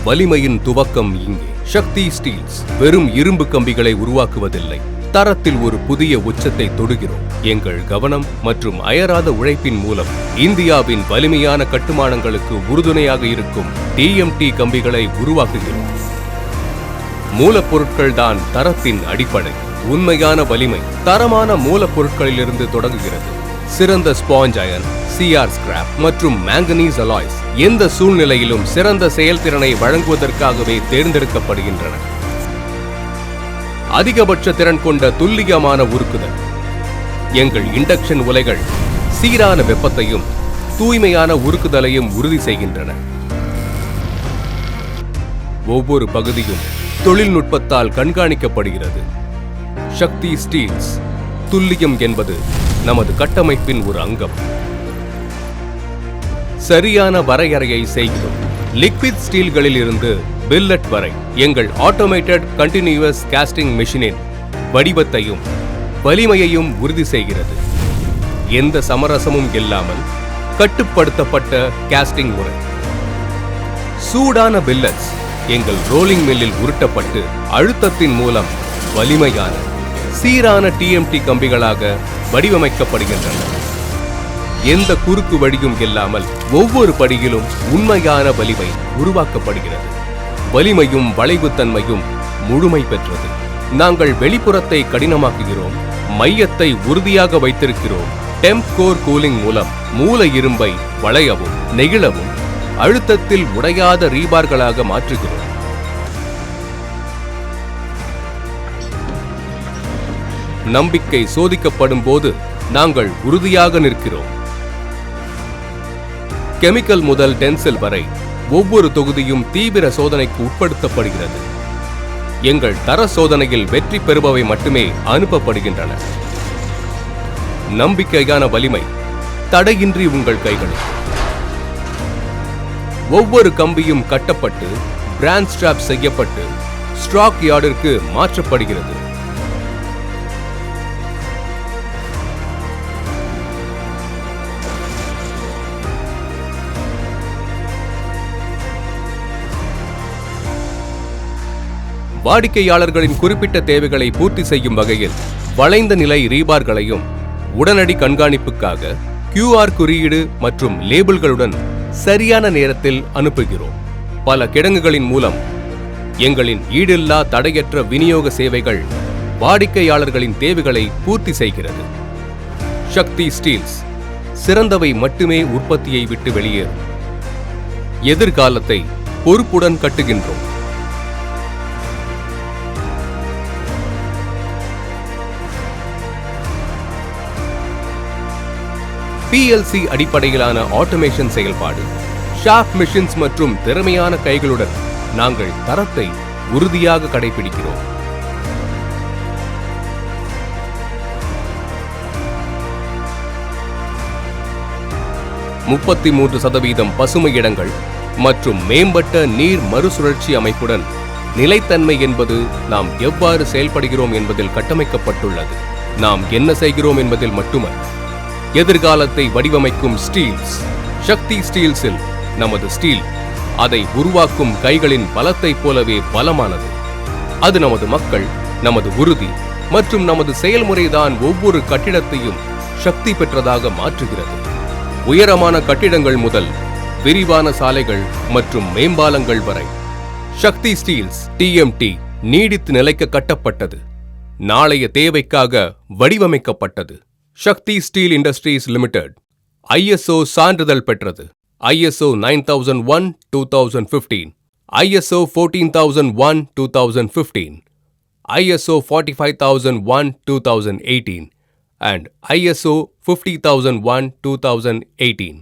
வலிமையின் துவக்கம் இங்கே. சக்தி ஸ்டீல்ஸ் வெறும் இரும்பு கம்பிகளை உருவாக்குவதில்லை, தரத்தில் ஒரு புதிய உச்சத்தை தொடுகிறோம். எங்கள் கவனம் மற்றும் அயராத உழைப்பின் மூலம் இந்தியாவின் வலிமையான கட்டுமானங்களுக்கு உறுதுணையாக இருக்கும் டிஎம்டி கம்பிகளை உருவாக்குகிறோம். மூலப்பொருட்கள் தான் தரத்தின் அடிப்படை. உண்மையான வலிமை தரமான மூலப்பொருட்களிலிருந்து தொடங்குகிறது. சிறந்த ஸ்பாஞ்ச் அயர்ன், சிஆர் ஸ்கிராப் மற்றும் மேங்கனீஸ் அலாய்ஸ் எந்த சூழ்நிலையிலும் சிறந்த செயல்திறனை வழங்குவதற்காகவே தேர்ந்தெடுக்கப்படுகின்றன. அதிகபட்ச திறன் கொண்ட துல்லியமான உருக்குதல். எங்கள் இண்டக்ஷன் உலைகள் சீரான வெப்பத்தையும் தூய்மையான உருக்குதலையும் உறுதி செய்கின்றன. ஒவ்வொரு பகுதியும் தொழில்நுட்பத்தால் கண்காணிக்கப்படுகிறது. சக்தி ஸ்டீல்ஸ் துல்லியம் என்பது நமது கட்டமைப்பின் ஒரு அங்கம். சரியான வரையறையை செய்கிறோம். லிக்விட் ஸ்டீல்களில் இருந்து பில்லட் வரை எங்கள் ஆட்டோமேட்டட் கண்டினியூவஸ் காஸ்டிங் மெஷினின் வடிவத்தையும் வலிமையையும் உறுதி செய்கிறது. எந்த சமரசமும் இல்லாமல் கட்டுப்படுத்தப்பட்ட காஸ்டிங் முறை. சூடான பில்லட்ஸ் எங்கள் ரோலிங் மில்லில் உருட்டப்பட்டு அழுத்தத்தின் மூலம் வலிமையான சீரான டிஎம்டி கம்பிகளாக வடிவமைக்கப்படுகின்றன. எந்த குறுக்கு வழியும் இல்லாமல் ஒவ்வொரு படியிலும் உண்மையான வலிமை உருவாக்கப்படுகிறது. வலிமையும் வளைவுத்தன்மையும் முழுமை பெற்றது. நாங்கள் வெளிப்புறத்தை கடினமாக்குகிறோம், மையத்தை உறுதியாக வைத்திருக்கிறோம். டெம்ப் கோர் கூலிங் மூலம் மூல இரும்பை வளையவும் நெகிழவும் அழுத்தத்தில் உடையாத ரீபார்களாக மாற்றுகிறோம். நம்பிக்கை சோதிக்கப்படும் போது நாங்கள் உறுதியாக நிற்கிறோம். கெமிக்கல் முதல் டென்சில் வரை ஒவ்வொரு தொகுதியும் தீவிர சோதனைக்கு உட்படுத்தப்படுகிறது. எங்கள் தர சோதனையில் வெற்றி பெறுபவை மட்டுமே அனுப்பப்படுகின்றன. நம்பிக்கையான வலிமை தடையின்றி உங்கள் கைகளில். ஒவ்வொரு கம்பியும் கட்டப்பட்டு பிராண்ட் ஸ்ட்ராப் செய்யப்பட்டு ஸ்டாக் யார்டிற்கு மாற்றப்படுகிறது. வாடிக்கையாளர்களின் குறிப்பிட்ட தேவைகளை பூர்த்தி செய்யும் வகையில் வளைந்த நிலை ரீபார்களையும் உடனடி கண்காணிப்புக்காக QR குறியீடு மற்றும் லேபிள்களுடன் சரியான நேரத்தில் அனுப்புகிறோம். பல கிடங்குகளின் மூலம் எங்களின் ஈடில்லா தடையற்ற விநியோக சேவைகள் வாடிக்கையாளர்களின் தேவைகளை பூர்த்தி செய்கிறது. சக்தி ஸ்டீல்ஸ் சிறந்தவை மட்டுமே உற்பத்தியை விட்டு வெளியேறும். எதிர்காலத்தை பொறுப்புடன் கட்டுகின்றோம். PLC அடிப்படையிலான ஆட்டோமேஷன் செயல்பாடு, ஷாஃப்ட் மெஷின்ஸ் மற்றும் திறமையான கைகளுடன் நாங்கள் தரத்தை உறுதியாக கடைபிடிக்கிறோம். %33 பசுமை இடங்கள் மற்றும் மேம்பட்ட நீர் மறுசுழற்சி அமைப்புடன் நிலைத்தன்மை என்பது நாம் எவ்வாறு செயல்படுகிறோம் என்பதில் கட்டமைக்கப்பட்டுள்ளது. நாம் என்ன செய்கிறோம் என்பதில் மட்டுமல்ல. எதிர்காலத்தை வடிவமைக்கும் ஸ்டீல்ஸ். சக்தி ஸ்டீல்ஸில் நமது ஸ்டீல் அதை உருவாக்கும் கைகளின் பலத்தைப் போலவே பலமானது. அது நமது மக்கள், நமது உறுதி மற்றும் நமது செயல்முறைதான் ஒவ்வொரு கட்டிடத்தையும் சக்தி பெற்றதாக மாற்றுகிறது. உயரமான கட்டிடங்கள் முதல் விரிவான சாலைகள் மற்றும் மேம்பாலங்கள் வரை சக்தி ஸ்டீல்ஸ் TMT நீடித்து நிலைக்க கட்டப்பட்டது. நாளைய தேவைக்காக வடிவமைக்கப்பட்டது. சக்தி ஸ்டீல் இண்டஸ்ட்ரீஸ் லிமிடெட் ISO சான்றிதழ் பெற்றது. ISO 9001:2015, ISO 14001:2015, ISO 45001:2018 and ISO 50001:2018.